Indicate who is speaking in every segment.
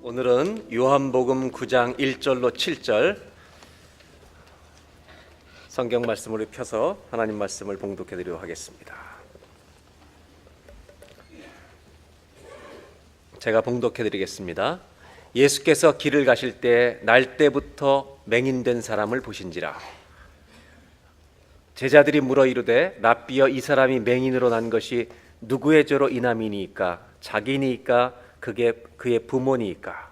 Speaker 1: 오늘은 요한복음 9장 1절로 7절 성경 말씀을 펴서 하나님 말씀을 봉독해 드리도록 하겠습니다. 제가 봉독해 드리겠습니다. 예수께서 길을 가실 때 날 때부터 맹인된 사람을 보신지라. 제자들이 물어 이르되 랍비여, 이 사람이 맹인으로 난 것이 누구의 죄로 인함이니까? 자기니까? 그의 부모니까?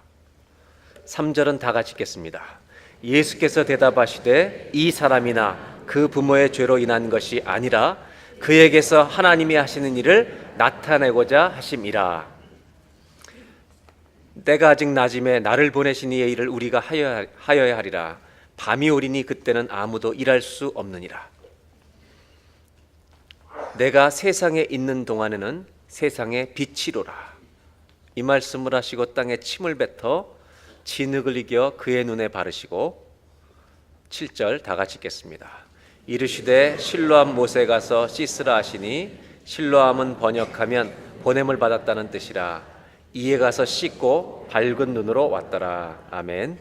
Speaker 1: 3절은 다 같이 읽겠습니다. 예수께서 대답하시되 이 사람이나 그 부모의 죄로 인한 것이 아니라 그에게서 하나님이 하시는 일을 나타내고자 하심이라. 때가 아직 낮음에 나를 보내신 이의 일을 우리가 하여야 하리라. 밤이 오리니 그때는 아무도 일할 수 없느니라. 내가 세상에 있는 동안에는 세상의 빛이로라. 이 말씀을 하시고 땅에 침을 뱉어 진흙을 이겨 그의 눈에 바르시고 7절 다 같이 읽겠습니다. 이르시되 실로암 못에 가서 씻으라 하시니 실로암은 번역하면 보냄을 받았다는 뜻이라. 이에 가서 씻고 밝은 눈으로 왔더라. 아멘.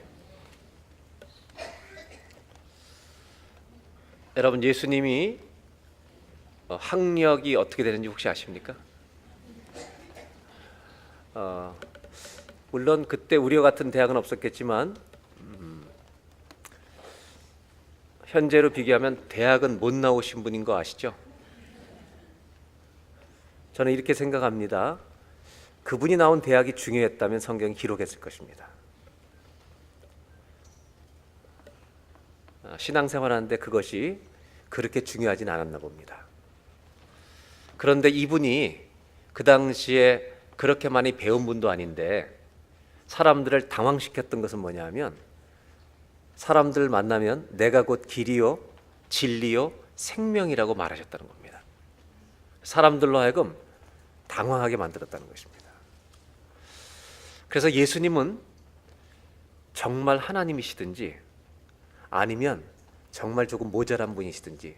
Speaker 1: 여러분, 예수님이 학력이 어떻게 되는지 혹시 아십니까? 물론 그때 우리와 같은 대학은 없었겠지만 현재로 비교하면 대학은 못 나오신 분인 거 아시죠? 저는 이렇게 생각합니다. 그분이 나온 대학이 중요했다면 성경이 기록했을 것입니다. 신앙생활하는데 그것이 그렇게 중요하진 않았나 봅니다. 그런데 이분이 그 당시에 그렇게 많이 배운 분도 아닌데 사람들을 당황시켰던 것은 뭐냐면, 사람들 만나면 내가 곧 길이요 진리요 생명이라고 말하셨다는 겁니다. 사람들로 하여금 당황하게 만들었다는 것입니다. 그래서 예수님은 정말 하나님이시든지 아니면 정말 조금 모자란 분이시든지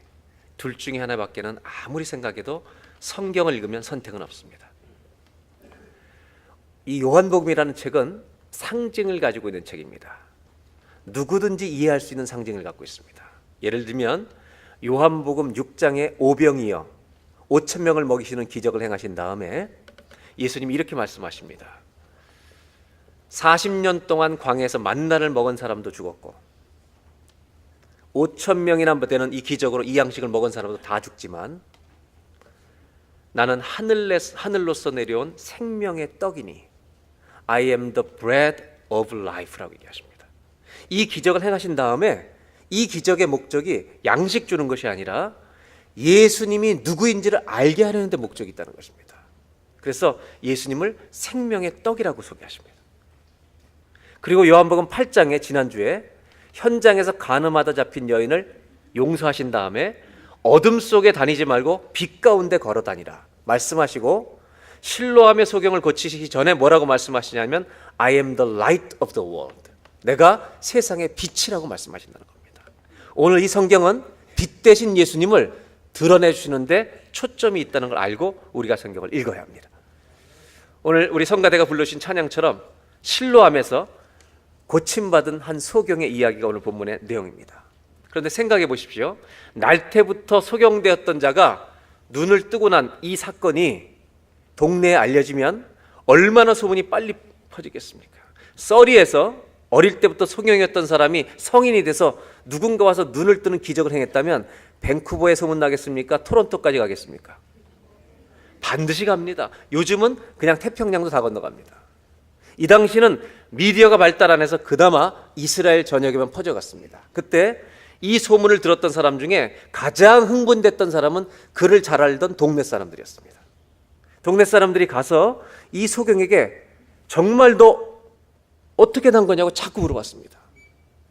Speaker 1: 둘 중에 하나밖에는 아무리 생각해도 성경을 읽으면 선택은 없습니다. 이 요한복음이라는 책은 상징을 가지고 있는 책입니다. 누구든지 이해할 수 있는 상징을 갖고 있습니다. 예를 들면 요한복음 6장에 오병이어 5천 명을 먹이시는 기적을 행하신 다음에 예수님이 이렇게 말씀하십니다. 40년 동안 광야에서 만나를 먹은 사람도 죽었고 5천 명이나 되는 이 기적으로 이 양식을 먹은 사람도 다 죽지만 나는 하늘로서 내려온 생명의 떡이니 I am the bread of life라고 얘기하십니다. 이 기적을 행하신 다음에 이 기적의 목적이 양식 주는 것이 아니라 예수님이 누구인지를 알게 하려는 데 목적이 있다는 것입니다. 그래서 예수님을 생명의 떡이라고 소개하십니다. 그리고 요한복음 8장에 지난주에 현장에서 간음하다 잡힌 여인을 용서하신 다음에 어둠 속에 다니지 말고 빛 가운데 걸어 다니라 말씀하시고 실로암의 소경을 고치시기 전에 뭐라고 말씀하시냐면 I am the light of the world. 내가 세상의 빛이라고 말씀하신다는 겁니다. 오늘 이 성경은 빛 대신 예수님을 드러내 주시는데 초점이 있다는 걸 알고 우리가 성경을 읽어야 합니다. 오늘 우리 성가대가 불러주신 찬양처럼 실로암에서 고침받은 한 소경의 이야기가 오늘 본문의 내용입니다. 그런데 생각해 보십시오. 날 때부터 소경되었던 자가 눈을 뜨고 난 이 사건이 동네에 알려지면 얼마나 소문이 빨리 퍼지겠습니까? 서리에서 어릴 때부터 소경이었던 사람이 성인이 돼서 누군가 와서 눈을 뜨는 기적을 행했다면 밴쿠버에 소문나겠습니까? 토론토까지 가겠습니까? 반드시 갑니다. 요즘은 그냥 태평양도 다 건너갑니다. 이 당시는 미디어가 발달 안 해서 그나마 이스라엘 전역에만 퍼져갔습니다. 그때 이 소문을 들었던 사람 중에 가장 흥분됐던 사람은 그를 잘 알던 동네 사람들이었습니다. 동네 사람들이 가서 이 소경에게 정말 너 어떻게 난 거냐고 자꾸 물어봤습니다.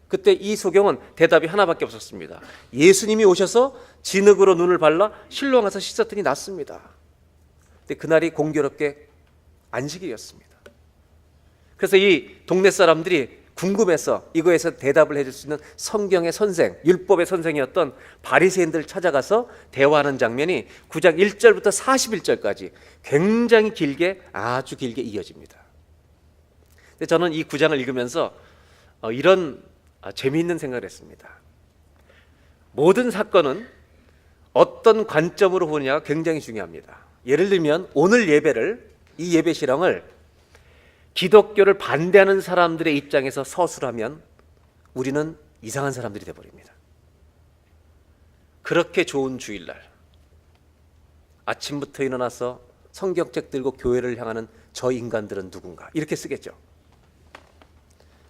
Speaker 1: 그때 이 소경은 대답이 하나밖에 없었습니다. 예수님이 오셔서 진흙으로 눈을 발라 실로암 가서 씻었더니 낫습니다. 근데 그날이 공교롭게 안식일이었습니다. 그래서 이 동네 사람들이 궁금해서 이거에서 대답을 해줄 수 있는 성경의 선생, 율법의 선생이었던 바리새인들을 찾아가서 대화하는 장면이 9장 1절부터 41절까지 굉장히 길게, 아주 길게 이어집니다. 근데 저는 이 9장을 읽으면서 이런 재미있는 생각을 했습니다. 모든 사건은 어떤 관점으로 보느냐가 굉장히 중요합니다. 예를 들면 오늘 예배를, 이 예배 실황을 기독교를 반대하는 사람들의 입장에서 서술하면 우리는 이상한 사람들이 되어버립니다. 그렇게 좋은 주일날 아침부터 일어나서 성경책 들고 교회를 향하는 저 인간들은 누군가, 이렇게 쓰겠죠.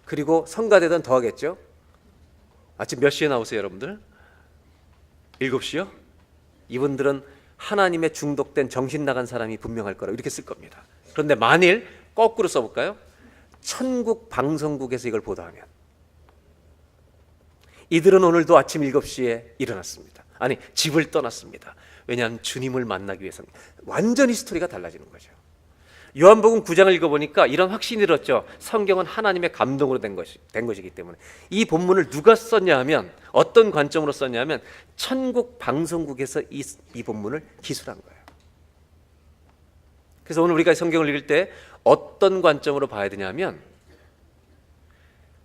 Speaker 1: 그리고 성가대든 더 하겠죠. 아침 몇 시에 나오세요 여러분들? 7시요? 이분들은 하나님에 중독된 정신 나간 사람이 분명할 거라고 이렇게 쓸 겁니다. 그런데 만일 거꾸로 써볼까요? 천국 방송국에서 이걸 보도하면 이들은 오늘도 아침 7시에 일어났습니다. 아니, 집을 떠났습니다. 왜냐하면 주님을 만나기 위해서입니다. 완전히 스토리가 달라지는 거죠. 요한복음 9장을 읽어보니까 이런 확신이 들었죠. 성경은 하나님의 감동으로 된 것이기 때문에. 이 본문을 누가 썼냐 하면, 어떤 관점으로 썼냐 하면 천국 방송국에서 이 본문을 기술한 거예요. 그래서 오늘 우리가 성경을 읽을 때 어떤 관점으로 봐야 되냐면,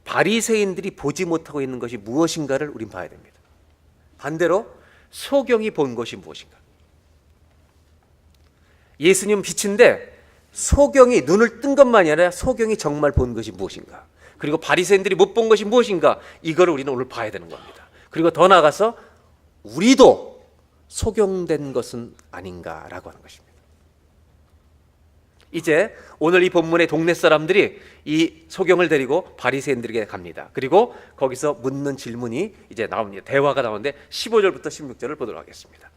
Speaker 1: 바리새인들이 보지 못하고 있는 것이 무엇인가를 우린 봐야 됩니다. 반대로 소경이 본 것이 무엇인가. 예수님 빛인데 소경이 눈을 뜬 것만이 아니라 소경이 정말 본 것이 무엇인가, 그리고 바리새인들이 못 본 것이 무엇인가, 이거를 우리는 오늘 봐야 되는 겁니다. 그리고 더 나아가서 우리도 소경된 것은 아닌가라고 하는 것입니다. 이제 오늘 이 본문의 동네 사람들이 이 소경을 데리고 바리새인들에게 갑니다. 그리고 거기서 묻는 질문이 이제 나옵니다. 대화가 나오는데 15절부터 16절을 보도록 하겠습니다.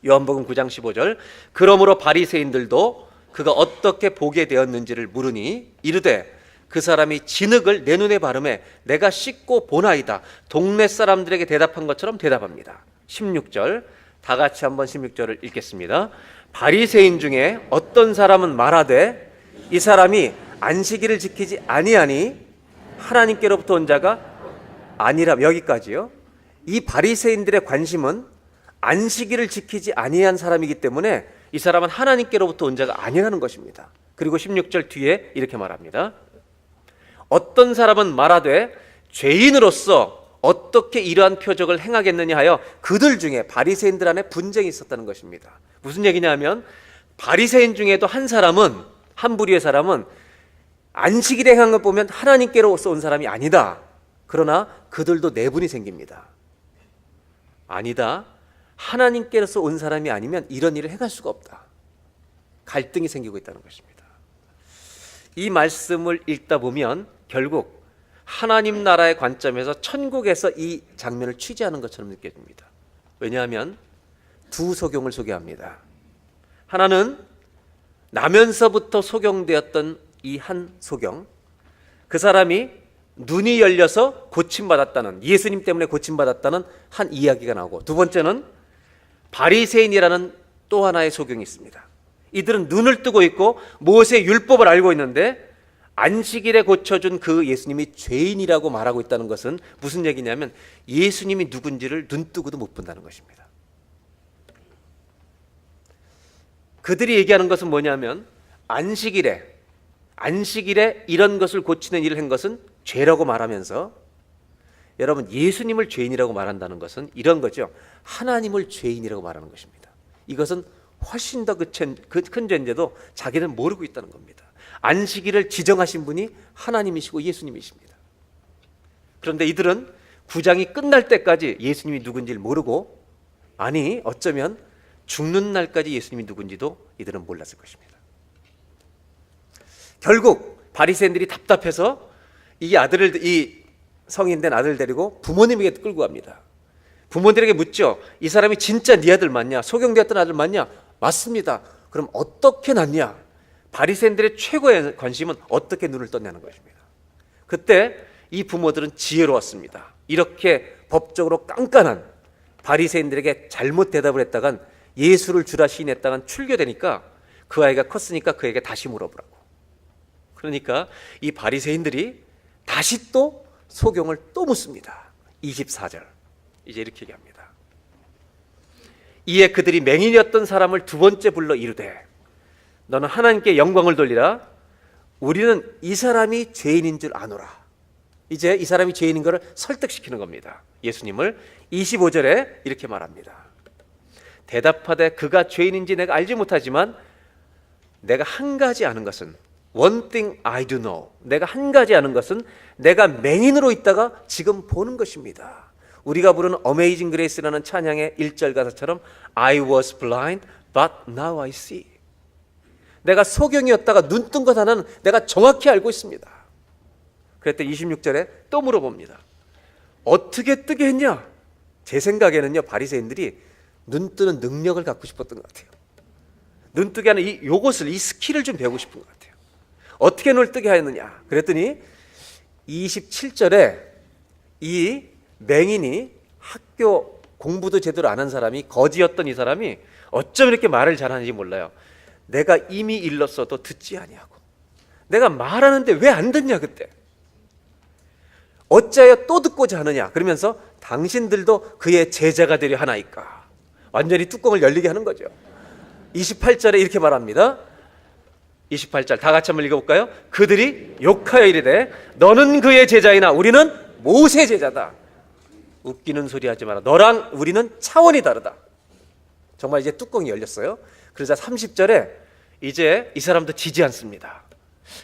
Speaker 1: 요한복음 9장 15절. 그러므로 바리새인들도 그가 어떻게 보게 되었는지를 물으니 이르되 그 사람이 진흙을 내 눈에 바르매 내가 씻고 보나이다. 동네 사람들에게 대답한 것처럼 대답합니다. 16절. 다 같이 한번 16절을 읽겠습니다. 바리새인 중에 어떤 사람은 말하되 이 사람이 안식일을 지키지 아니하니 하나님께로부터 온 자가 아니라. 여기까지요. 이 바리새인들의 관심은 안식일을 지키지 아니한 사람이기 때문에 이 사람은 하나님께로부터 온 자가 아니라는 것입니다. 그리고 16절 뒤에 이렇게 말합니다. 어떤 사람은 말하되 죄인으로서 어떻게 이러한 표적을 행하겠느냐 하여 그들 중에, 바리새인들 안에 분쟁이 있었다는 것입니다. 무슨 얘기냐면 바리새인 중에도 한 사람은, 한 부류의 사람은 안식일에 행한 것 보면 하나님께로서 온 사람이 아니다. 그러나 그들도 내분이 생깁니다. 아니다. 하나님께로서 온 사람이 아니면 이런 일을 행할 수가 없다. 갈등이 생기고 있다는 것입니다. 이 말씀을 읽다 보면 결국 하나님 나라의 관점에서 천국에서 이 장면을 취재하는 것처럼 느껴집니다. 왜냐하면 두 소경을 소개합니다. 하나는 나면서부터 소경되었던 이 한 소경, 그 사람이 눈이 열려서 고침받았다는, 예수님 때문에 고침받았다는 한 이야기가 나오고, 두 번째는 바리새인이라는 또 하나의 소경이 있습니다. 이들은 눈을 뜨고 있고 모세의 율법을 알고 있는데 안식일에 고쳐준 그 예수님이 죄인이라고 말하고 있다는 것은 무슨 얘기냐면 예수님이 누군지를 눈뜨고도 못 본다는 것입니다. 그들이 얘기하는 것은 뭐냐면 안식일에 이런 것을 고치는 일을 한 것은 죄라고 말하면서, 여러분, 예수님을 죄인이라고 말한다는 것은 이런 거죠. 하나님을 죄인이라고 말하는 것입니다. 이것은 훨씬 더 큰 죄인데도 자기는 모르고 있다는 겁니다. 안식일을 지정하신 분이 하나님이시고 예수님이십니다. 그런데 이들은 9장이 끝날 때까지 예수님이 누군지를 모르고, 아니 어쩌면 죽는 날까지 예수님이 누군지도 이들은 몰랐을 것입니다. 결국 바리새인들이 답답해서 이 성인된 아들 데리고 부모님에게 끌고 갑니다. 부모들에게 묻죠. 이 사람이 진짜 네 아들 맞냐? 소경되었던 아들 맞냐? 맞습니다. 그럼 어떻게 낳냐? 바리새인들의 최고의 관심은 어떻게 눈을 떴냐는 것입니다. 그때 이 부모들은 지혜로웠습니다. 이렇게 법적으로 깐깐한 바리새인들에게 잘못 대답을 했다간, 예수를 주라 시인했다간 출교되니까 그 아이가 컸으니까 그에게 다시 물어보라고. 그러니까 이 바리새인들이 다시 또 소경을 또 묻습니다. 24절 이제 이렇게 얘기합니다. 이에 그들이 맹인이었던 사람을 두 번째 불러 이르되 너는 하나님께 영광을 돌리라. 우리는 이 사람이 죄인인 줄 아노라. 이제 이 사람이 죄인인 것을 설득시키는 겁니다. 예수님을 25절에 이렇게 말합니다. 대답하되 그가 죄인인지 내가 알지 못하지만 내가 한 가지 아는 것은 One thing I do know. 내가 한 가지 아는 것은 내가 맹인으로 있다가 지금 보는 것입니다. 우리가 부르는 Amazing Grace라는 찬양의 1절 가사처럼 I was blind but now I see. 내가 소경이었다가 눈 뜬 것 하나는 내가 정확히 알고 있습니다. 그랬더니 26절에 또 물어봅니다. 어떻게 뜨게 했냐? 제 생각에는요, 바리새인들이 눈 뜨는 능력을 갖고 싶었던 것 같아요. 눈 뜨게 하는 이 스킬을 좀 배우고 싶은 것 같아요. 어떻게 눈을 뜨게 하였느냐? 그랬더니 27절에 이 맹인이 학교 공부도 제대로 안 한 사람이, 거지였던 이 사람이 어쩜 이렇게 말을 잘하는지 몰라요. 내가 이미 일렀어도 듣지 아니하고, 내가 말하는데 왜 안 듣냐 그때. 어찌하여 또 듣고자 하느냐 그러면서 당신들도 그의 제자가 되려 하나이까. 완전히 뚜껑을 열리게 하는 거죠. 28절에 이렇게 말합니다. 28절 다 같이 한번 읽어볼까요? 그들이 욕하여 이르되 너는 그의 제자이나 우리는 모세 제자다. 웃기는 소리 하지 마라. 너랑 우리는 차원이 다르다. 정말 이제 뚜껑이 열렸어요. 그러자 30절에 이제 이 사람도 지지 않습니다.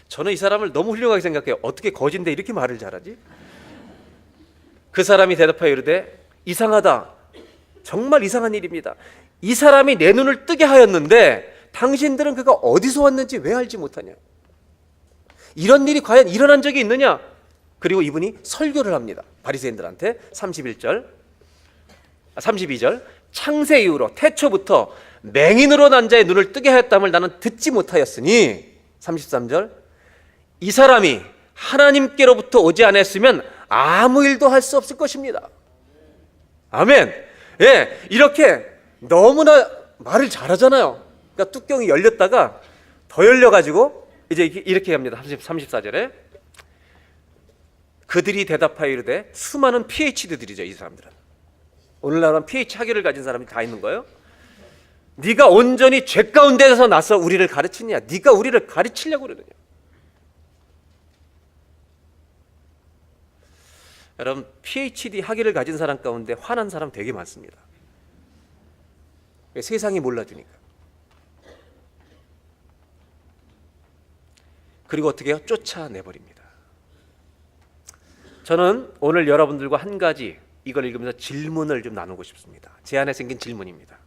Speaker 1: 저는 이 사람을 너무 훌륭하게 생각해요. 어떻게 거진데 이렇게 말을 잘하지? 그 사람이 대답하여 이르되 이상하다. 정말 이상한 일입니다. 이 사람이 내 눈을 뜨게 하였는데 당신들은 그가 어디서 왔는지 왜 알지 못하냐? 이런 일이 과연 일어난 적이 있느냐? 그리고 이분이 설교를 합니다. 바리새인들한테 32절 창세 이후로 태초부터 맹인으로 난 자의 눈을 뜨게 하였담을 나는 듣지 못하였으니 33절 이 사람이 하나님께로부터 오지 않았으면 아무 일도 할 수 없을 것입니다. 아멘. 예, 이렇게 너무나 말을 잘하잖아요. 그러니까 뚜껑이 열렸다가 더 열려가지고 이제 이렇게 합니다. 34절에 그들이 대답하여 이르되 수많은 PhD들이죠. 이 사람들은 오늘날은 PhD 학위를 가진 사람이 다 있는 거예요. 네가 온전히 죄 가운데서 나서 우리를 가르치냐? 네가 우리를 가르치려고 그러느냐? 여러분 PhD 학위를 가진 사람 가운데 화난 사람 되게 많습니다. 세상이 몰라주니까. 그리고 어떻게 해요? 쫓아내버립니다. 저는 오늘 여러분들과 한 가지 이걸 읽으면서 질문을 좀 나누고 싶습니다. 제 안에 생긴 질문입니다.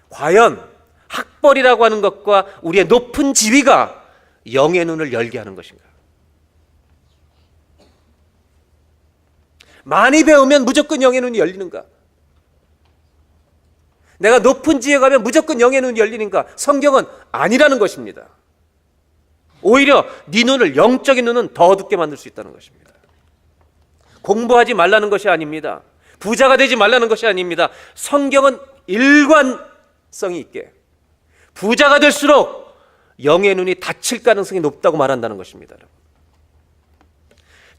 Speaker 1: 과연 학벌이라고 하는 것과 우리의 높은 지위가 영의 눈을 열게 하는 것인가? 많이 배우면 무조건 영의 눈이 열리는가? 내가 높은 지위에 가면 무조건 영의 눈이 열리는가? 성경은 아니라는 것입니다. 오히려 네 눈을, 영적인 눈은 더 어둡게 만들 수 있다는 것입니다. 공부하지 말라는 것이 아닙니다. 부자가 되지 말라는 것이 아닙니다. 성경은 일관성이 있게 부자가 될수록 영의 눈이 닫힐 가능성이 높다고 말한다는 것입니다.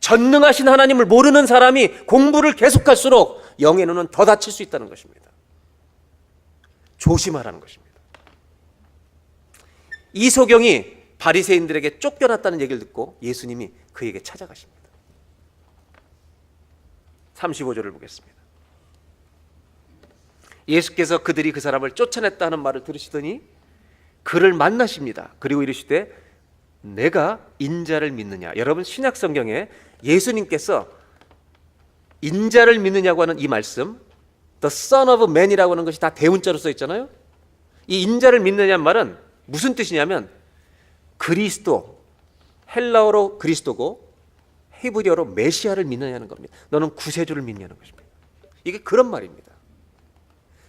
Speaker 1: 전능하신 하나님을 모르는 사람이 공부를 계속할수록 영의 눈은 더 닫힐 수 있다는 것입니다. 조심하라는 것입니다. 이 소경이 바리새인들에게 쫓겨났다는 얘기를 듣고 예수님이 그에게 찾아가십니다. 35절을 보겠습니다. 예수께서 그들이 그 사람을 쫓아냈다 하는 말을 들으시더니 그를 만나십니다. 그리고 이르시되 내가 인자를 믿느냐. 여러분 신약 성경에 예수님께서 인자를 믿느냐고 하는 이 말씀 The Son of Man이라고 하는 것이 다 대문자로 써 있잖아요. 이 인자를 믿느냐는 말은 무슨 뜻이냐면 그리스도, 헬라어로 그리스도고 히브리어로 메시아를 믿느냐는 겁니다. 너는 구세주를 믿냐는 것입니다. 이게 그런 말입니다.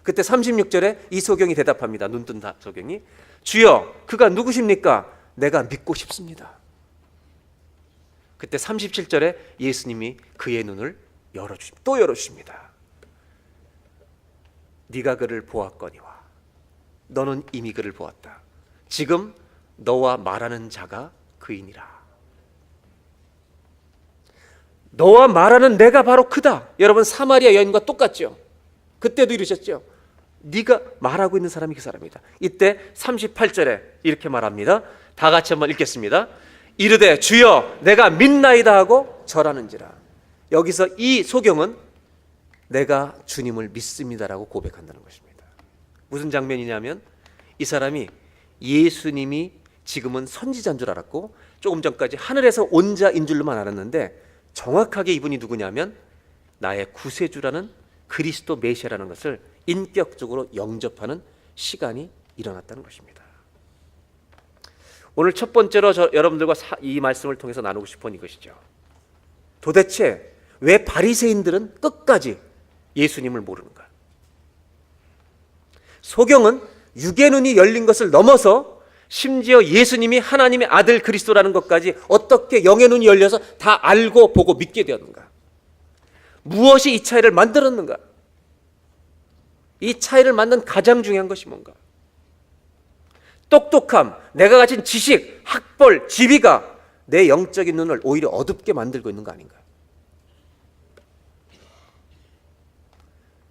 Speaker 1: 그때 36절에 이 소경이 대답합니다. 눈뜬 소경이 주여 그가 누구십니까? 내가 믿고 싶습니다. 그때 37절에 예수님이 그의 눈을 또 열어주십니다. 네가 그를 보았거니와 너는 이미 그를 보았다. 지금 너와 말하는 자가 그이니라. 너와 말하는 내가 바로 그다. 여러분 사마리아 여인과 똑같죠. 그때도 이러셨죠. 네가 말하고 있는 사람이 그 사람이다. 이때 38절에 이렇게 말합니다. 다 같이 한번 읽겠습니다. 이르되 주여 내가 믿나이다 하고 절하는지라. 여기서 이 소경은 내가 주님을 믿습니다라고 고백한다는 것입니다. 무슨 장면이냐면 이 사람이 예수님이 지금은 선지자인 줄 알았고 조금 전까지 하늘에서 온 자인 줄로만 알았는데 정확하게 이분이 누구냐면 나의 구세주라는 그리스도 메시아라는 것을 인격적으로 영접하는 시간이 일어났다는 것입니다. 오늘 첫 번째로 여러분들과 이 말씀을 통해서 나누고 싶은 이것이죠. 도대체 왜 바리새인들은 끝까지 예수님을 모르는가? 소경은 육의 눈이 열린 것을 넘어서 심지어 예수님이 하나님의 아들 그리스도라는 것까지 어떻게 영의 눈이 열려서 다 알고 보고 믿게 되었는가? 무엇이 이 차이를 만들었는가? 이 차이를 만든 가장 중요한 것이 뭔가? 똑똑함, 내가 가진 지식, 학벌, 지위가 내 영적인 눈을 오히려 어둡게 만들고 있는 거 아닌가?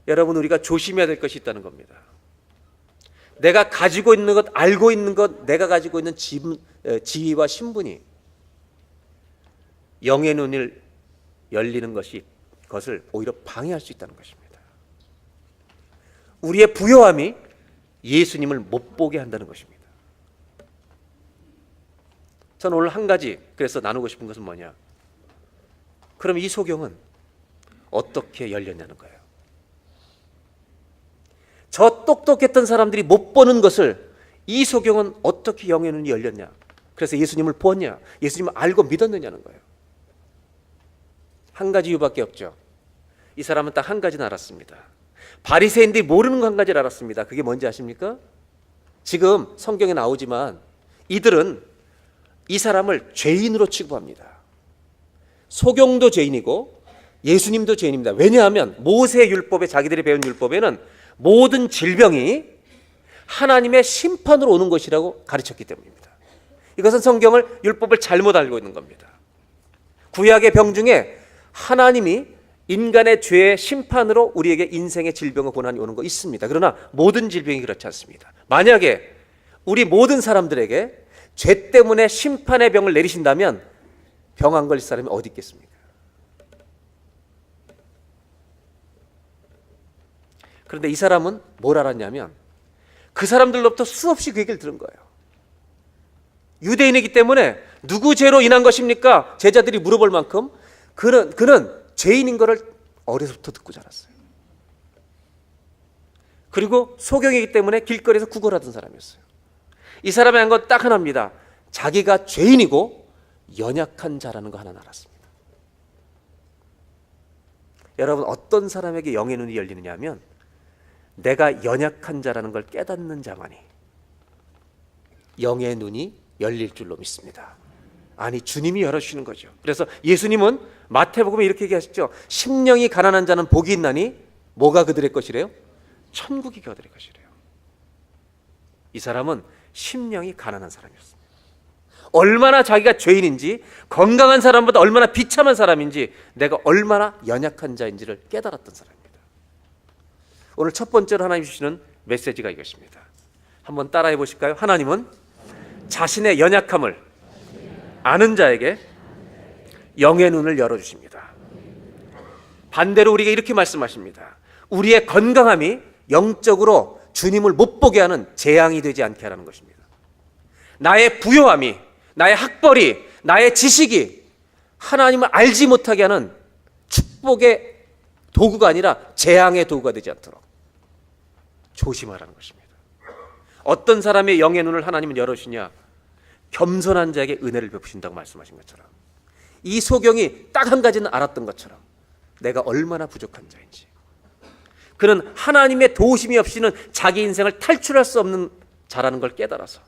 Speaker 1: 여러분, 우리가 조심해야 될 것이 있다는 겁니다. 내가 가지고 있는 것, 알고 있는 것, 내가 가지고 있는 지위와 신분이 영의 눈을 열리는 것을 오히려 방해할 수 있다는 것입니다. 우리의 부요함이 예수님을 못 보게 한다는 것입니다. 저는 오늘 한 가지 그래서 나누고 싶은 것은 뭐냐? 그럼 이 소경은 어떻게 열렸냐는 거예요. 저 똑똑했던 사람들이 못 보는 것을 이 소경은 어떻게 영의 눈이 열렸냐? 그래서 예수님을 보았냐? 예수님을 알고 믿었느냐는 거예요. 한 가지 이유밖에 없죠. 이 사람은 딱 한 가지는 알았습니다. 바리새인들이 모르는 거 한 가지를 알았습니다. 그게 뭔지 아십니까? 지금 성경에 나오지만 이들은 이 사람을 죄인으로 취급합니다. 소경도 죄인이고 예수님도 죄인입니다. 왜냐하면 모세 율법에, 자기들이 배운 율법에는 모든 질병이 하나님의 심판으로 오는 것이라고 가르쳤기 때문입니다. 이것은 성경을, 율법을 잘못 알고 있는 겁니다. 구약의 병 중에 하나님이 인간의 죄의 심판으로 우리에게 인생의 질병과 고난이 오는 거 있습니다. 그러나 모든 질병이 그렇지 않습니다. 만약에 우리 모든 사람들에게 죄 때문에 심판의 병을 내리신다면 병 안 걸릴 사람이 어디 있겠습니까? 그런데 이 사람은 뭘 알았냐면 그 사람들로부터 수없이 그 얘기를 들은 거예요. 유대인이기 때문에 누구 죄로 인한 것입니까? 제자들이 물어볼 만큼 그는 죄인인 것을 어려서부터 듣고 자랐어요. 그리고 소경이기 때문에 길거리에서 구걸하던 사람이었어요. 이 사람이 한 건 딱 하나입니다. 자기가 죄인이고 연약한 자라는 거 하나 알았습니다. 여러분, 어떤 사람에게 영의 눈이 열리느냐 하면 내가 연약한 자라는 걸 깨닫는 자만이 영의 눈이 열릴 줄로 믿습니다. 아니, 주님이 열어주시는 거죠. 그래서 예수님은 마태복음에 이렇게 얘기하셨죠. 심령이 가난한 자는 복이 있나니 뭐가 그들의 것이래요? 천국이 그들의 것이래요. 이 사람은 심령이 가난한 사람이었습니다. 얼마나 자기가 죄인인지, 건강한 사람보다 얼마나 비참한 사람인지, 내가 얼마나 연약한 자인지를 깨달았던 사람입니다. 오늘 첫 번째로 하나님 주시는 메시지가 이것입니다. 한번 따라해 보실까요? 하나님은 자신의 연약함을 아는 자에게 영의 눈을 열어주십니다. 반대로 우리에게 이렇게 말씀하십니다. 우리의 건강함이 영적으로 주님을 못 보게 하는 재앙이 되지 않게 하라는 것입니다. 나의 부요함이, 나의 학벌이, 나의 지식이 하나님을 알지 못하게 하는 축복의 도구가 아니라 재앙의 도구가 되지 않도록 조심하라는 것입니다. 어떤 사람의 영의 눈을 하나님은 열어주시냐? 겸손한 자에게 은혜를 베푸신다고 말씀하신 것처럼, 이 소경이 딱 한 가지는 알았던 것처럼 내가 얼마나 부족한 자인지, 그는 하나님의 도우심이 없이는 자기 인생을 탈출할 수 없는 자라는 걸 깨달아서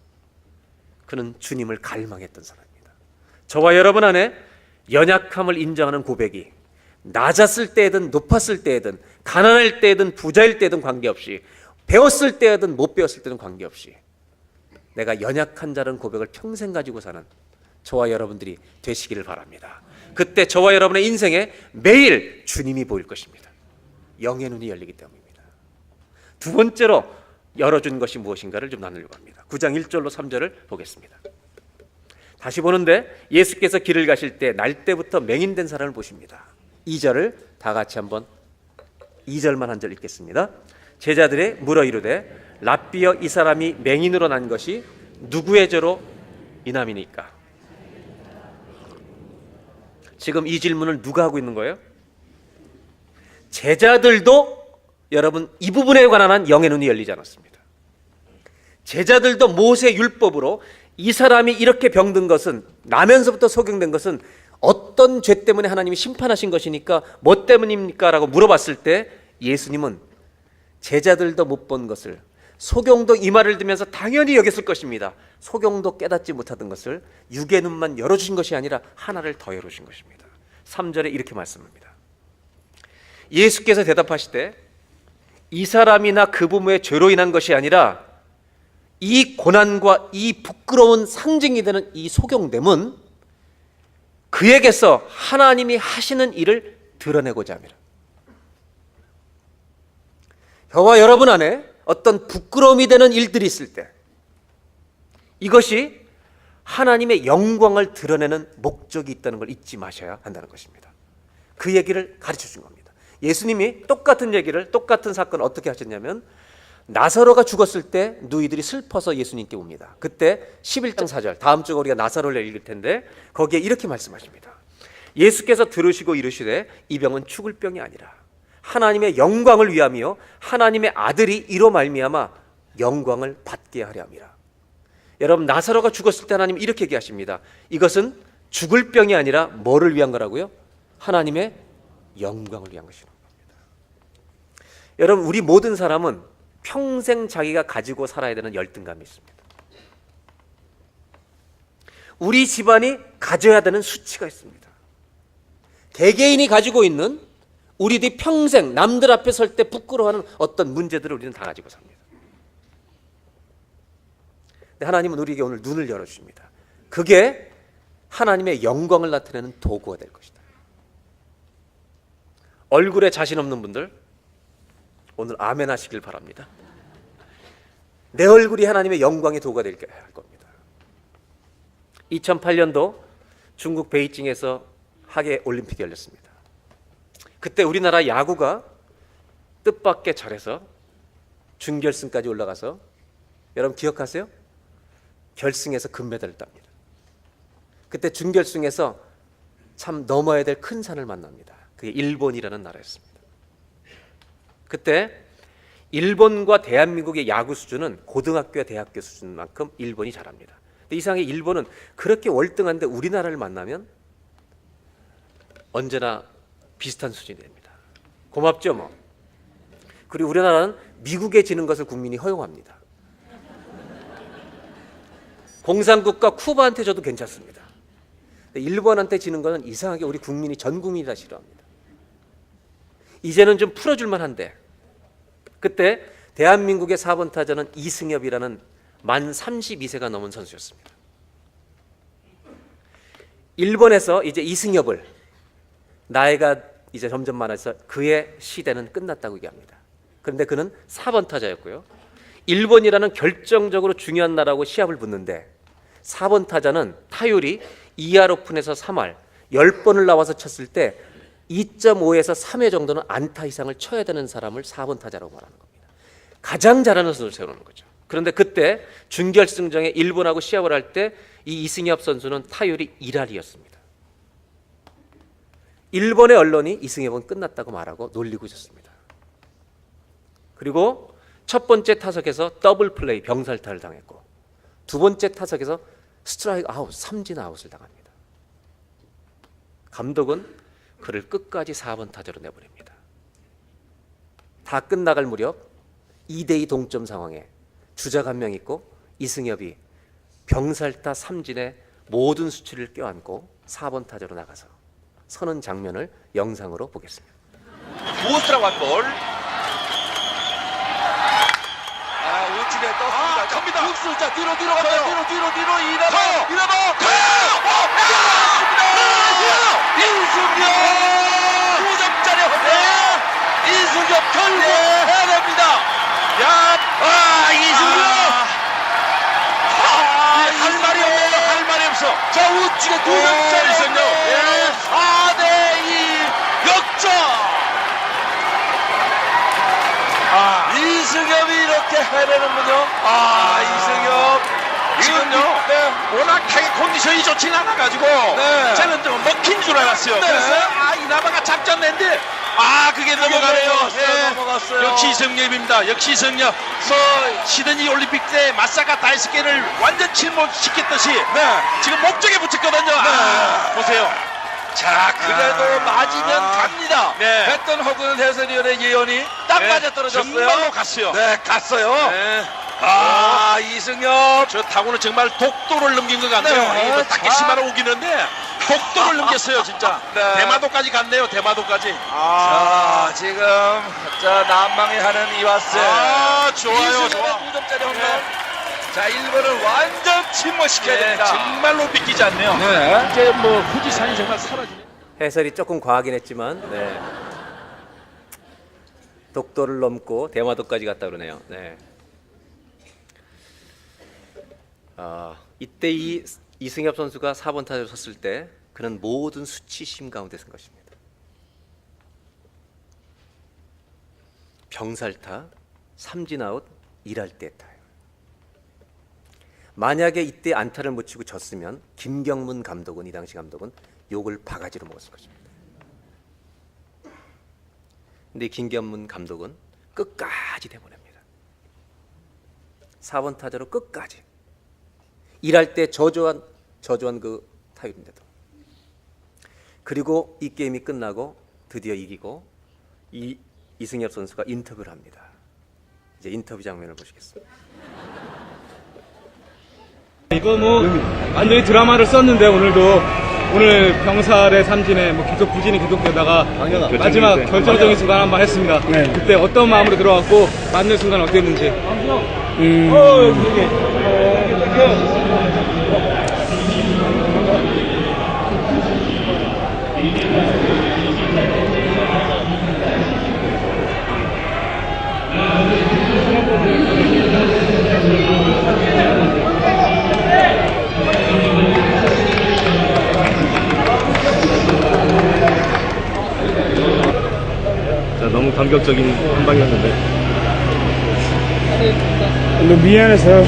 Speaker 1: 그는 주님을 갈망했던 사람입니다. 저와 여러분 안에 연약함을 인정하는 고백이 낮았을 때든 높았을 때든 가난할 때든 부자일 때든 관계없이, 배웠을 때든 못 배웠을 때든 관계없이 내가 연약한 자라는 고백을 평생 가지고 사는 저와 여러분들이 되시기를 바랍니다. 그때 저와 여러분의 인생에 매일 주님이 보일 것입니다. 영의 눈이 열리기 때문입니다. 두 번째로 열어준 것이 무엇인가를 좀 나누려고 합니다. 9장 1절로 3절을 보겠습니다. 다시 보는데 예수께서 길을 가실 때 날 때부터 맹인된 사람을 보십니다. 2절을 다 같이 한번 2절만 한 절 읽겠습니다. 제자들의 물어 이르되 랍비여 이 사람이 맹인으로 난 것이 누구의 죄로 인함이니까? 지금 이 질문을 누가 하고 있는 거예요? 제자들도 여러분 이 부분에 관한 영의 눈이 열리지 않았습니다. 제자들도 모세 율법으로 이 사람이 이렇게 병든 것은, 나면서부터 소경된 것은 어떤 죄 때문에 하나님이 심판하신 것이니까 뭐 때문입니까? 라고 물어봤을 때 예수님은 제자들도 못 본 것을, 소경도 이 말을 듣면서 당연히 여겼을 것입니다. 소경도 깨닫지 못하던 것을 육의 눈만 열어주신 것이 아니라 하나를 더 열어주신 것입니다. 3절에 이렇게 말씀합니다. 예수께서 대답하시되 이 사람이나 그 부모의 죄로 인한 것이 아니라 이 고난과 이 부끄러운 상징이 되는 이 소경됨은 그에게서 하나님이 하시는 일을 드러내고자 함이라. 저와 여러분 안에 어떤 부끄러움이 되는 일들이 있을 때 이것이 하나님의 영광을 드러내는 목적이 있다는 걸 잊지 마셔야 한다는 것입니다. 그 얘기를 가르쳐 준 겁니다. 예수님이 똑같은 얘기를, 똑같은 사건을 어떻게 하셨냐면 나사로가 죽었을 때 누이들이 슬퍼서 예수님께 옵니다. 그때 11장 4절, 다음 주에 우리가 나사로를 읽을 텐데 거기에 이렇게 말씀하십니다. 예수께서 들으시고 이르시되 이 병은 죽을 병이 아니라 하나님의 영광을 위함이요 하나님의 아들이 이로 말미암아 영광을 받게 하려 함이라. 여러분, 나사로가 죽었을 때 하나님 이렇게 얘기하십니다. 이것은 죽을 병이 아니라 뭐를 위한 거라고요? 하나님의 영광을 위한 것이라는 겁니다. 여러분, 우리 모든 사람은 평생 자기가 가지고 살아야 되는 열등감이 있습니다. 우리 집안이 가져야 되는 수치가 있습니다. 개개인이 가지고 있는, 우리들이 평생 남들 앞에 설 때 부끄러워하는 어떤 문제들을 우리는 다 가지고 삽니다. 근데 하나님은 우리에게 오늘 눈을 열어주십니다. 그게 하나님의 영광을 나타내는 도구가 될 것이다. 얼굴에 자신 없는 분들 오늘 아멘 하시길 바랍니다. 내 얼굴이 하나님의 영광의 도구가 될 겁니다. 2008년도 중국 베이징에서 하계 올림픽이 열렸습니다. 그때 우리나라 야구가 뜻밖의 잘해서 준결승까지 올라가서, 여러분 기억하세요? 결승에서 금메달을 땁니다. 그때 준결승에서 참 넘어야 될 큰 산을 만납니다. 그게 일본이라는 나라였습니다. 그때 일본과 대한민국의 야구 수준은 고등학교와 대학교 수준만큼 일본이 잘합니다. 근데 이상하게 일본은 그렇게 월등한데 우리나라를 만나면 언제나 비슷한 수준이 됩니다. 고맙죠 뭐. 그리고 우리나라는 미국에 지는 것을 국민이 허용합니다. 공산국가 쿠바한테 져도 괜찮습니다. 일본한테 지는 것은 이상하게 우리 국민이, 전 국민이 다 싫어합니다. 이제는 좀 풀어줄만 한데, 그때 대한민국의 4번 타자는 이승엽이라는 만 32세가 넘은 선수였습니다. 일본에서 이제 이승엽을, 나이가 이제 점점 많아서 그의 시대는 끝났다고 얘기합니다. 그런데 그는 4번 타자였고요. 일본이라는 결정적으로 중요한 나라하고 시합을 붙는데 4번 타자는 타율이 2할 오픈에서 3할 10번을 나와서 쳤을 때 2.5에서 3회 정도는 안타 이상을 쳐야 되는 사람을 4번 타자라고 말하는 겁니다. 가장 잘하는 선수를 세우는 거죠. 그런데 그때 준결승전에 일본하고 시합을 할 때 이 이승엽 선수는 타율이 1할이었습니다. 일본의 언론이 이승엽은 끝났다고 말하고 놀리고 있었습니다. 그리고 첫 번째 타석에서 더블 플레이 병살타를 당했고, 두 번째 타석에서 스트라이크 아웃, 삼진 아웃을 당합니다. 감독은 그를 끝까지 4번 타자로 내보냅니다. 다 끝나갈 무렵 2대2 동점 상황에 주자가 한 명 있고 이승엽이 병살타 삼진에 모든 수치를 껴안고 4번 타자로 나가서 서는 장면을 영상으로 보겠습니다.
Speaker 2: 우스트라 원볼. 우측에 떴습니다. 갑니다. 육수, 자 뒤로 갑니다. 뒤로 이나바. 이승엽 9점짜리 홈런. 이승엽 결국 해냅니다. 이승엽. 할 말이 없네요. 할 말이 없어. 자, 우측에 두 점짜리
Speaker 3: 이승엽.
Speaker 2: 예. 4대2 역전. 이승엽이 이렇게 해내는군요. 이승엽.
Speaker 3: 지금요.
Speaker 2: 네.
Speaker 3: 워낙 타격 컨디션이 좋진 않아가지고
Speaker 2: 네.
Speaker 3: 저는 좀 먹힌 줄 알았어요.
Speaker 2: 네.
Speaker 3: 그래서 이나마가 작전 낸데 그게 넘어가네요.
Speaker 2: 넘어갔어요.
Speaker 3: 역시 이승엽입니다. 역시 이승엽. 시드니 올림픽 때 마사카 다이스케를 완전 침몰시켰듯이 지금 목적에 붙였거든요. 보세요. 자,
Speaker 2: 그래도 맞으면 갑니다.
Speaker 3: 네.
Speaker 2: 했던 허근 해설위원의 예언이 딱
Speaker 3: 네,
Speaker 2: 맞아 떨어졌어요.
Speaker 3: 정말로 갔어요.
Speaker 2: 네, 갔어요.
Speaker 3: 네.
Speaker 2: 이승엽.
Speaker 3: 저 타구는 정말 독도를 넘긴 것 같네요.
Speaker 2: 네.
Speaker 3: 뭐 타케시마로 오기는데 독도를 넘겼어요, 진짜.
Speaker 2: 네.
Speaker 3: 대마도까지 갔네요, 대마도까지.
Speaker 2: 지금 난망해 하는 이와스.
Speaker 3: 좋아요, 좋아.
Speaker 2: 이승엽의 2점짜리 홈런.
Speaker 3: 네.
Speaker 2: 자, 1번을 완전 침몰시켜야 됩니다.
Speaker 3: 정말로 믿기지 않네요.
Speaker 2: 네.
Speaker 3: 이제 뭐 후지산이 정말 사라지네.
Speaker 1: 해설이 조금 과하긴 했지만 독도를 넘고 대마도까지 갔다 그러네요. 네. 이때 이승엽 선수가 4번 타자로 섰을 때 그는 모든 수치심 가운데 쓴 것입니다. 병살타, 삼진아웃, 일할 때 타요. 만약에 이때 안타를 못 치고 졌으면 김경문 감독은, 이 당시 감독은 욕을 바가지로 먹었을 것입니다. 근데 김경문 감독은 끝까지 내보냅니다. 4번 타자로 끝까지. 일할 때 저조한 그 타율인데도. 그리고 이 게임이 끝나고 드디어 이기고 이승엽 선수가 인터뷰를 합니다. 이제 인터뷰 장면을 보시겠습니다.
Speaker 4: 이거 뭐 완전히 드라마를 썼는데 오늘 병살의 삼진에 뭐 계속 부진이 계속되다가 마지막 결정적인 순간 한번 했습니다. 그때 어떤 마음으로 들어갔고 맞는 순간 어땠는지.
Speaker 5: 너무 감격적인 한 방이었는데
Speaker 4: 너무 미안해서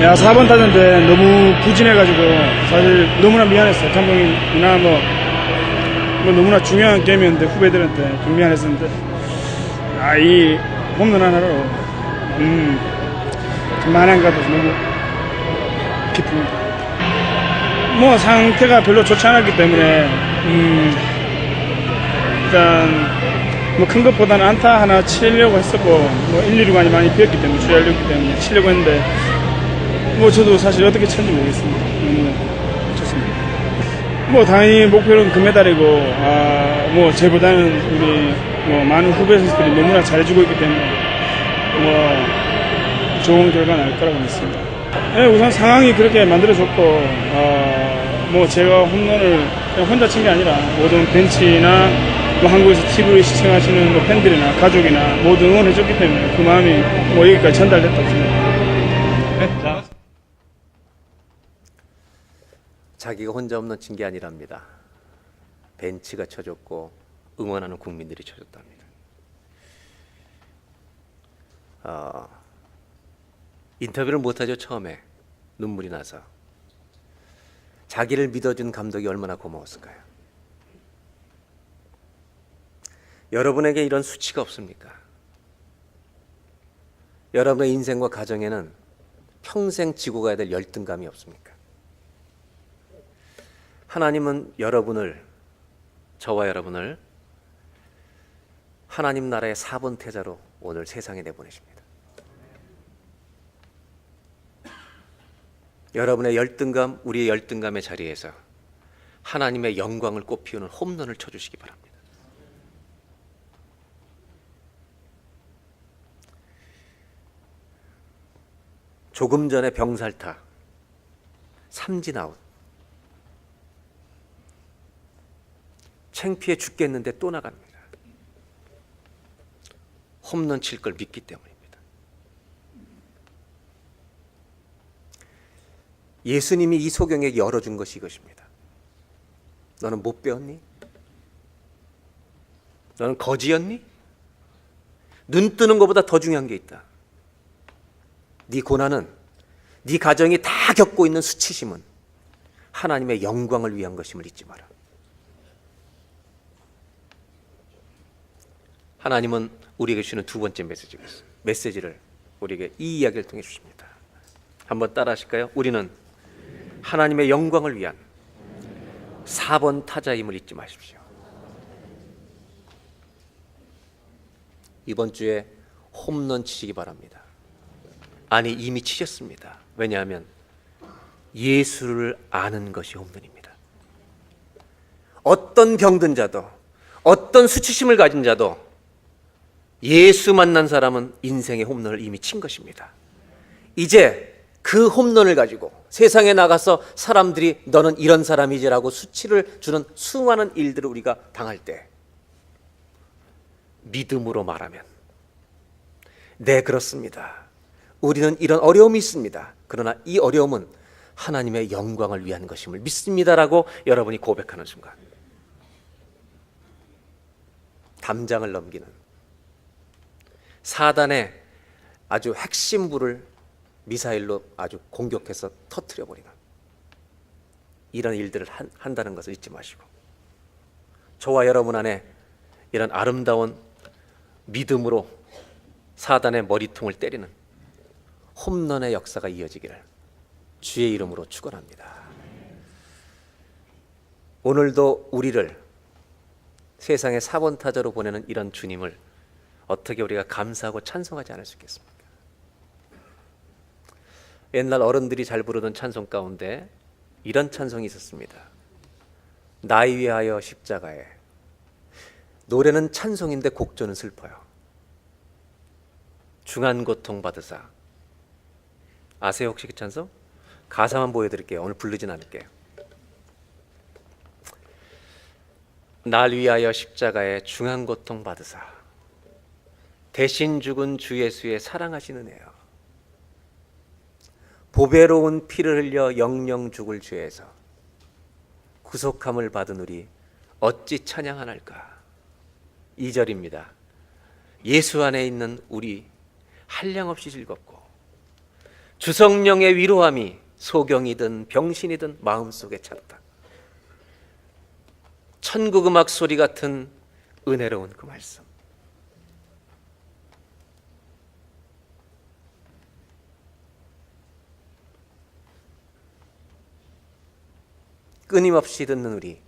Speaker 4: 야 4번 타자인데 너무 부진해가지고 사실 너무나 미안했어요. 감독님이나 뭐 너무나 중요한 게임이었는데 후배들한테 좀 미안했었는데 이 홈런 하나로 좀 만한 것 같아서 너무 기쁩니다. 뭐 상태가 별로 좋지 않았기 때문에 일단 뭐 큰 것보다는 안타 하나 치려고 했었고 뭐 1, 2루간이 많이 비었기 때문에 주의하려기 때문에 치려고 했는데 뭐 저도 사실 어떻게 쳤는지 모르겠습니다. 너무 좋습니다. 뭐 당연히 목표는 금메달이고 뭐 저보다는 우리 뭐 많은 후배 선수들이 너무나 잘해주고 있기 때문에 뭐 좋은 결과 날 거라고 믿습니다. 네, 우선 상황이 그렇게 만들어졌고 뭐 제가 홈런을 그냥 혼자 친 게 아니라 모든 벤치나 뭐 한국에서 TV를 시청하시는 뭐 팬들이나 가족이나 모두 응원해줬기 때문에 그 마음이 뭐 여기까지 전달됐다고 생각합니다.
Speaker 1: 자기가 혼자 홈런 친 게 아니랍니다. 벤치가 쳐줬고 응원하는 국민들이 쳐줬답니다. 인터뷰를 못하죠. 처음에 눈물이 나서. 자기를 믿어준 감독이 얼마나 고마웠을까요? 여러분에게 이런 수치가 없습니까? 여러분의 인생과 가정에는 평생 지고 가야 될 열등감이 없습니까? 하나님은 여러분을, 저와 여러분을 하나님 나라의 4번 태자로 오늘 세상에 내보내십니다. 여러분의 열등감, 우리의 열등감의 자리에서 하나님의 영광을 꽃피우는 홈런을 쳐주시기 바랍니다. 조금 전에 병살타, 삼진 아웃. 창피해 죽겠는데 또 나갑니다. 홈런 칠 걸 믿기 때문입니다. 예수님이 이 소경에게 열어준 것이 이것입니다. 너는 못 배웠니? 너는 거지였니? 눈 뜨는 것보다 더 중요한 게 있다. 네 고난은, 네 가정이 다 겪고 있는 수치심은 하나님의 영광을 위한 것임을 잊지 마라. 하나님은 우리에게 주시는 두 번째 메시지를 우리에게 이 이야기를 통해 주십니다. 한번 따라 하실까요? 우리는 하나님의 영광을 위한 4번 타자임을 잊지 마십시오. 이번 주에 홈런 치시기 바랍니다. 아니, 이미 치셨습니다. 왜냐하면 예수를 아는 것이 홈런입니다. 어떤 병든 자도, 어떤 수치심을 가진 자도 예수 만난 사람은 인생의 홈런을 이미 친 것입니다. 이제 그 홈런을 가지고 세상에 나가서 사람들이 너는 이런 사람이지라고 수치를 주는 수많은 일들을 우리가 당할 때 믿음으로 말하면, 네, 그렇습니다. 우리는 이런 어려움이 있습니다. 그러나 이 어려움은 하나님의 영광을 위한 것임을 믿습니다라고 여러분이 고백하는 순간 담장을 넘기는, 사단의 아주 핵심부를 미사일로 아주 공격해서 터뜨려버리는 이런 일들을 한다는 것을 잊지 마시고, 저와 여러분 안에 이런 아름다운 믿음으로 사단의 머리통을 때리는 홈런의 역사가 이어지기를 주의 이름으로 축원합니다. 오늘도 우리를 세상의 4번 타자로 보내는 이런 주님을 어떻게 우리가 감사하고 찬송하지 않을 수 있겠습니까? 옛날 어른들이 잘 부르던 찬송 가운데 이런 찬송이 있었습니다. 나에 위하여 십자가에. 노래는 찬송인데 곡조는 슬퍼요. 중한 고통 받으사. 아세요 혹시 그 찬송? 가사만 보여드릴게요. 오늘 부르진 않을게요. 날 위하여 십자가에 중한 고통 받으사 대신 죽은 주 예수의 사랑하시는 은혜요, 보배로운 피를 흘려 영영 죽을 죄에서 구속함을 받은 우리 어찌 찬양하날까. 2절입니다. 예수 안에 있는 우리 한량없이 즐겁고 주성령의 위로함이 소경이든 병신이든 마음속에 찼다. 천국 음악 소리 같은 은혜로운 그 말씀. 끊임없이 듣는 우리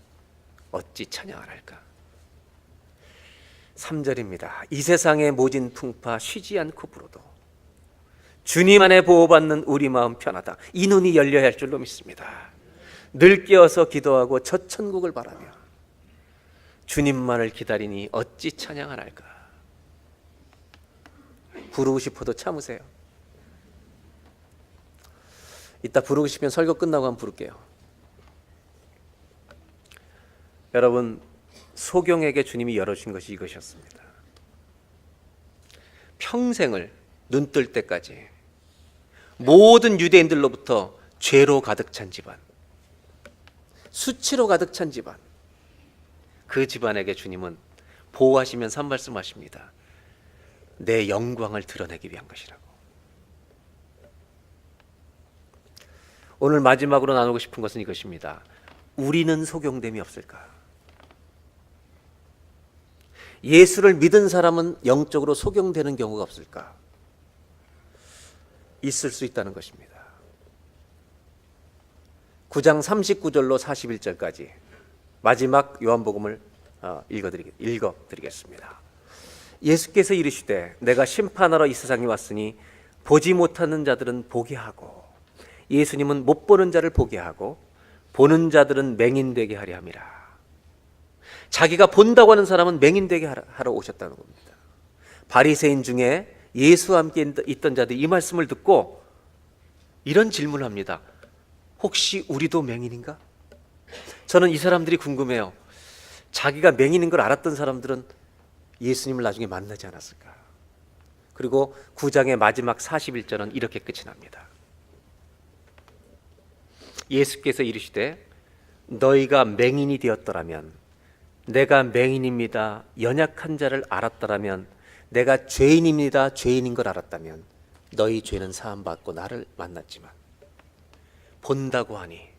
Speaker 1: 어찌 찬양을 할까. 3절입니다. 이 세상의 모진 풍파 쉬지 않고 불어도 주님 안에 보호받는 우리 마음 편하다. 이 눈이 열려야 할 줄로 믿습니다. 늘 깨어서 기도하고 저 천국을 바라며 주님만을 기다리니 어찌 찬양을 할까. 부르고 싶어도 참으세요. 이따 부르고 싶으면 설교 끝나고 한번 부를게요. 여러분, 소경에게 주님이 열어주신 것이 이것이었습니다. 평생을 눈 뜰 때까지 모든 유대인들로부터 죄로 가득 찬 집안, 수치로 가득 찬 집안, 그 집안에게 주님은 보호하시면서 한 말씀하십니다. 내 영광을 드러내기 위한 것이라고. 오늘 마지막으로 나누고 싶은 것은 이것입니다. 우리는 소경됨이 없을까? 예수를 믿은 사람은 영적으로 소경되는 경우가 없을까? 있을 수 있다는 것입니다. 9장 39절로 41절까지 마지막 요한복음을 읽어드리겠습니다. 예수께서 이르시되 내가 심판하러 이 세상에 왔으니 보지 못하는 자들은 보게 하고, 예수님은 못 보는 자를 보게 하고 보는 자들은 맹인되게 하려 함이라. 자기가 본다고 하는 사람은 맹인되게 하러 오셨다는 겁니다. 바리새인 중에 예수와 함께 있던 자들이 이 말씀을 듣고 이런 질문을 합니다. 혹시 우리도 맹인인가? 저는 이 사람들이 궁금해요. 자기가 맹인인 걸 알았던 사람들은 예수님을 나중에 만나지 않았을까? 그리고 9장의 마지막 41절은 이렇게 끝이 납니다. 예수께서 이르시되 너희가 맹인이 되었더라면, 내가 맹인입니다, 연약한 자를 알았더라면, 내가 죄인입니다, 죄인인 걸 알았다면 너희 죄는 사함받고 나를 만났지만 본다고 하니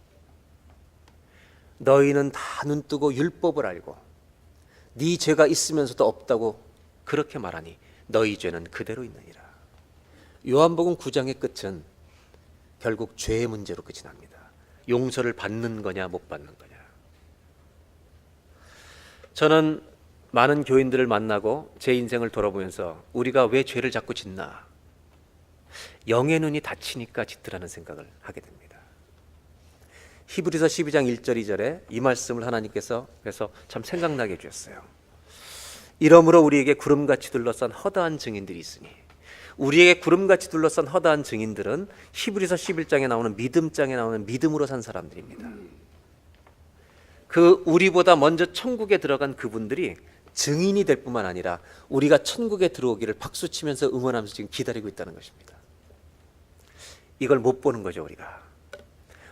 Speaker 1: 너희는 다 눈뜨고 율법을 알고 네 죄가 있으면서도 없다고 그렇게 말하니 너희 죄는 그대로 있느니라. 요한복음 9장의 끝은 결국 죄의 문제로 끝이 납니다. 용서를 받는 거냐 못 받는 거냐. 저는 많은 교인들을 만나고 제 인생을 돌아보면서 우리가 왜 죄를 자꾸 짓나, 영의 눈이 닫히니까 짓더라는 생각을 하게 됩니다. 히브리서 12장 1절 2절에 이 말씀을 하나님께서 그래서 참 생각나게 해주셨어요. 이러므로 우리에게 구름같이 둘러싼 허다한 증인들이 있으니, 우리에게 구름같이 둘러싼 허다한 증인들은 히브리서 11장에 나오는 믿음장에 나오는 믿음으로 산 사람들입니다. 그 우리보다 먼저 천국에 들어간 그분들이 증인이 될 뿐만 아니라 우리가 천국에 들어오기를 박수치면서 응원하면서 지금 기다리고 있다는 것입니다. 이걸 못 보는 거죠. 우리가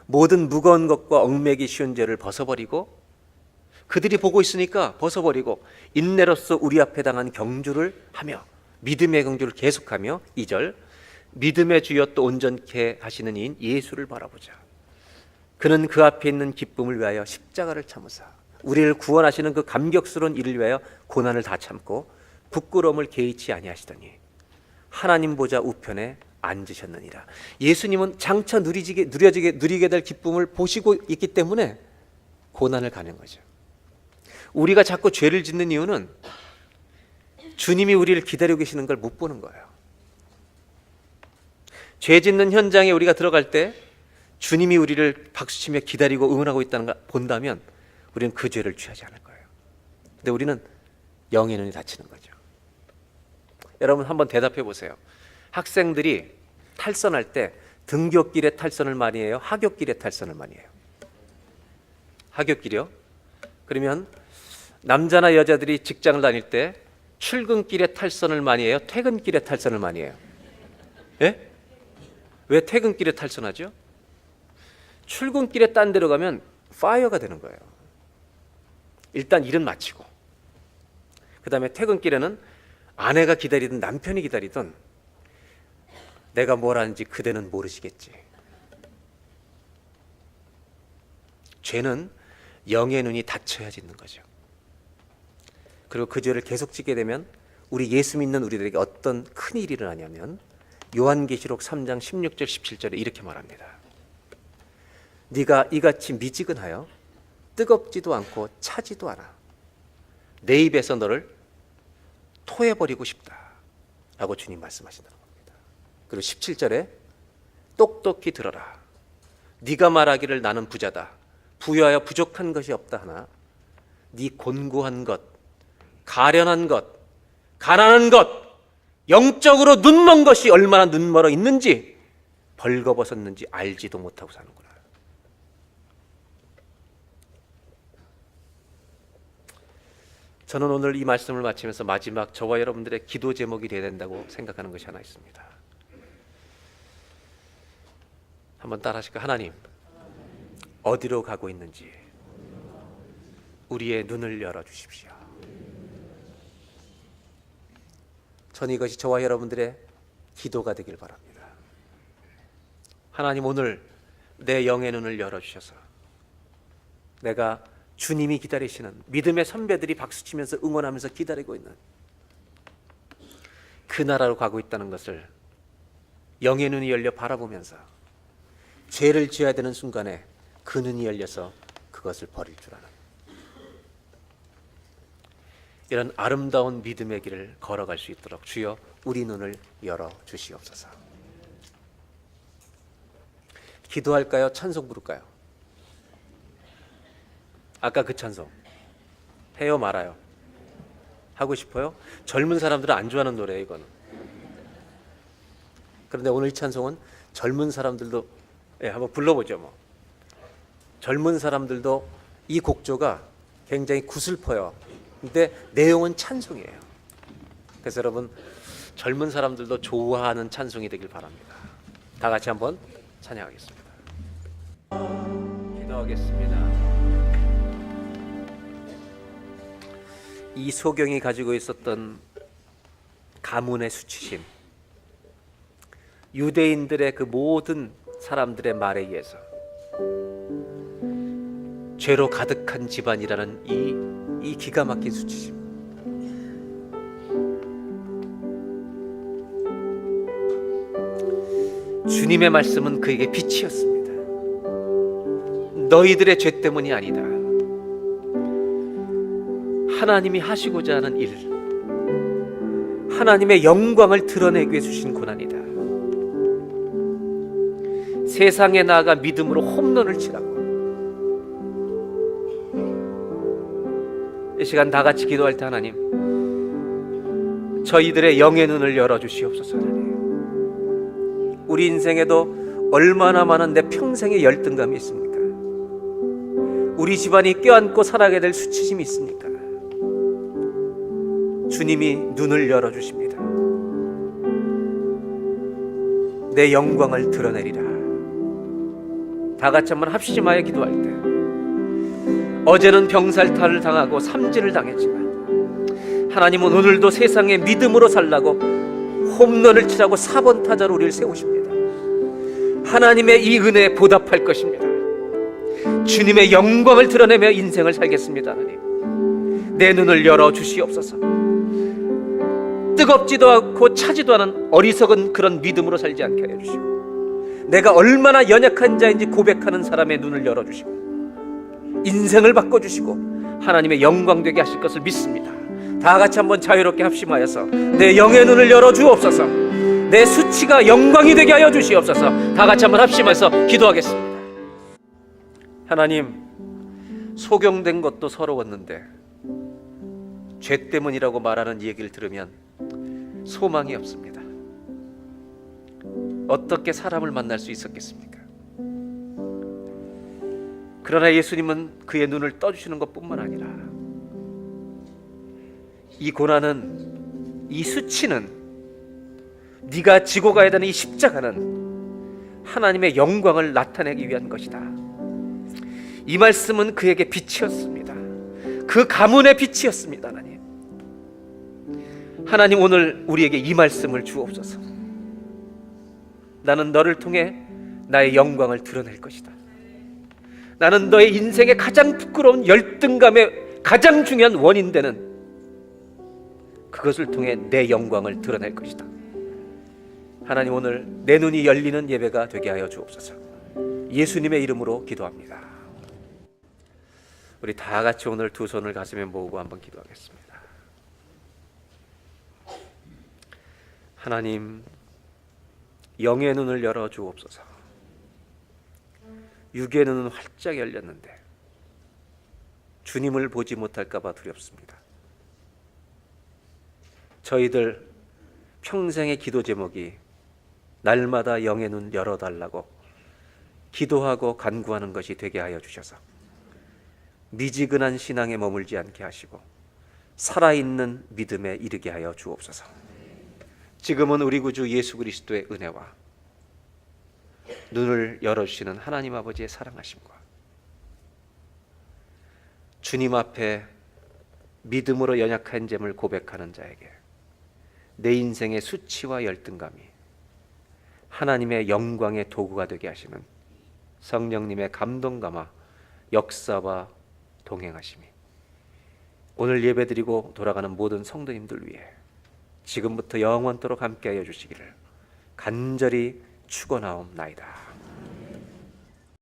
Speaker 1: 모든 무거운 것과 얽매기 쉬운 죄를 벗어버리고, 그들이 보고 있으니까 벗어버리고 인내로서 우리 앞에 당한 경주를 하며 믿음의 경주를 계속하며 2절 믿음의 주여 또 온전케 하시는 이인 예수를 바라보자. 그는 그 앞에 있는 기쁨을 위하여 십자가를 참으사 우리를 구원하시는 그 감격스러운 일을 위하여 고난을 다 참고 부끄러움을 개의치 아니하시더니 하나님 보좌 우편에 앉으셨느니라. 예수님은 장차 누리게 될 기쁨을 보시고 있기 때문에 고난을 가는 거죠. 우리가 자꾸 죄를 짓는 이유는 주님이 우리를 기다리고 계시는 걸 못 보는 거예요. 죄 짓는 현장에 우리가 들어갈 때 주님이 우리를 박수치며 기다리고 응원하고 있다는 걸 본다면 우리는 그 죄를 취하지 않을 거예요. 근데 우리는 영의 눈이 닫히는 거죠. 여러분 한번 대답해 보세요. 학생들이 탈선할 때 등굣길에 탈선을 많이 해요? 하굣길에 탈선을 많이 해요? 하굣길이요? 그러면 남자나 여자들이 직장을 다닐 때 출근길에 탈선을 많이 해요? 퇴근길에 탈선을 많이 해요? 예? 왜 퇴근길에 탈선하죠? 출근길에 딴 데로 가면 파이어가 되는 거예요. 일단 일은 마치고, 그 다음에 퇴근길에는 아내가 기다리든 남편이 기다리든 내가 뭘 하는지 그대는 모르시겠지. 죄는 영의 눈이 닫혀야 짓는 거죠. 그리고 그 죄를 계속 짓게 되면 우리 예수 믿는 우리들에게 어떤 큰 일이 일어나냐면 요한계시록 3장 16절 17절에 이렇게 말합니다. 네가 이같이 미지근하여 뜨겁지도 않고 차지도 않아 내 입에서 너를 토해버리고 싶다 라고 주님 말씀하신다는 겁니다. 그리고 17절에 똑똑히 들어라. 네가 말하기를 나는 부자다, 부유하여 부족한 것이 없다 하나 네 곤고한 것, 가련한 것, 가난한 것, 영적으로 눈먼 것이 얼마나 눈멀어 있는지 벌거벗었는지 알지도 못하고 사는구나. 저는 오늘 이 말씀을 마치면서 마지막 저와 여러분들의 기도 제목이 되어야 된다고 생각하는 것이 하나 있습니다. 한번 따라 하실까요? 하나님, 어디로 가고 있는지 우리의 눈을 열어주십시오. 저는 이것이 저와 여러분들의 기도가 되길 바랍니다. 하나님, 오늘 내 영의 눈을 열어주셔서 내가 주님이 기다리시는 믿음의 선배들이 박수치면서 응원하면서 기다리고 있는 그 나라로 가고 있다는 것을 영의 눈이 열려 바라보면서 죄를 지어야 되는 순간에 그 눈이 열려서 그것을 버릴 줄 아는 이런 아름다운 믿음의 길을 걸어갈 수 있도록 주여 우리 눈을 열어 주시옵소서. 기도할까요? 찬송 부를까요? 아까 그 찬송 해요 말아요? 하고 싶어요? 젊은 사람들은 안 좋아하는 노래예요 이거는. 그런데 오늘 이 찬송은 젊은 사람들도 한번 불러보죠. 뭐 젊은 사람들도 이 곡조가 굉장히 구슬퍼요. 근데 내용은 찬송이에요. 그래서 여러분 젊은 사람들도 좋아하는 찬송이 되길 바랍니다. 다 같이 한번 찬양하겠습니다. 기도하겠습니다. 이 소경이 가지고 있었던 가문의 수치심, 유대인들의 그 모든 사람들의 말에 의해서 죄로 가득한 집안이라는 이 기가 막힌 수치심, 주님의 말씀은 그에게 빛이었습니다. 너희들의 죄 때문이 아니다. 하나님이 하시고자 하는 일, 하나님의 영광을 드러내기 위해 주신 고난이다. 세상에 나아가 믿음으로 홈런을 치라고. 이 시간 다 같이 기도할 때 하나님, 저희들의 영의 눈을 열어주시옵소서. 하나님, 우리 인생에도 얼마나 많은 내 평생의 열등감이 있습니까? 우리 집안이 껴안고 살아가게 될 수치심이 있습니까? 주님이 눈을 열어주십니다. 내 영광을 드러내리라. 다 같이 한번 합심하여 기도할 때, 어제는 병살타를 당하고 삼진을 당했지만 하나님은 오늘도 세상에 믿음으로 살라고 홈런을 치라고 4번 타자로 우리를 세우십니다. 하나님의 이 은혜에 보답할 것입니다. 주님의 영광을 드러내며 인생을 살겠습니다. 하나님, 내 눈을 열어 주시옵소서. 뜨겁지도 않고 차지도 않은 어리석은 그런 믿음으로 살지 않게 하여 주시고, 내가 얼마나 연약한 자인지 고백하는 사람의 눈을 열어주시고 인생을 바꿔주시고 하나님의 영광 되게 하실 것을 믿습니다. 다 같이 한번 자유롭게 합심하여서 내 영의 눈을 열어주옵소서. 내 수치가 영광이 되게 하여 주시옵소서. 다 같이 한번 합심해서 기도하겠습니다. 하나님, 소경된 것도 서러웠는데 죄 때문이라고 말하는 얘기를 들으면 소망이 없습니다. 어떻게 사람을 만날 수 있었겠습니까? 그러나 예수님은 그의 눈을 떠주시는 것뿐만 아니라 이 고난은, 이 수치는, 네가 지고 가야 되는 이 십자가는 하나님의 영광을 나타내기 위한 것이다. 이 말씀은 그에게 빛이었습니다. 그 가문의 빛이었습니다. 하나님, 오늘 우리에게 이 말씀을 주옵소서. 나는 너를 통해 나의 영광을 드러낼 것이다. 나는 너의 인생의 가장 부끄러운 열등감의 가장 중요한 원인 되는 그것을 통해 내 영광을 드러낼 것이다. 하나님, 오늘 내 눈이 열리는 예배가 되게 하여 주옵소서. 예수님의 이름으로 기도합니다. 우리 다 같이 오늘 두 손을 가슴에 모으고 한번 기도하겠습니다. 하나님, 영의 눈을 열어 주옵소서. 육의 눈은 활짝 열렸는데 주님을 보지 못할까 봐 두렵습니다. 저희들 평생의 기도 제목이 날마다 영의 눈 열어달라고 기도하고 간구하는 것이 되게 하여 주셔서 미지근한 신앙에 머물지 않게 하시고 살아있는 믿음에 이르게 하여 주옵소서. 지금은 우리 구주 예수 그리스도의 은혜와 눈을 열어주시는 하나님 아버지의 사랑하심과 주님 앞에 믿음으로 연약한 점을 고백하는 자에게 내 인생의 수치와 열등감이 하나님의 영광의 도구가 되게 하시는 성령님의 감동감화 역사와 동행하심이 오늘 예배드리고 돌아가는 모든 성도님들 위해 지금부터 영원토록 함께하여 주시기를 간절히 축원하옵나이다.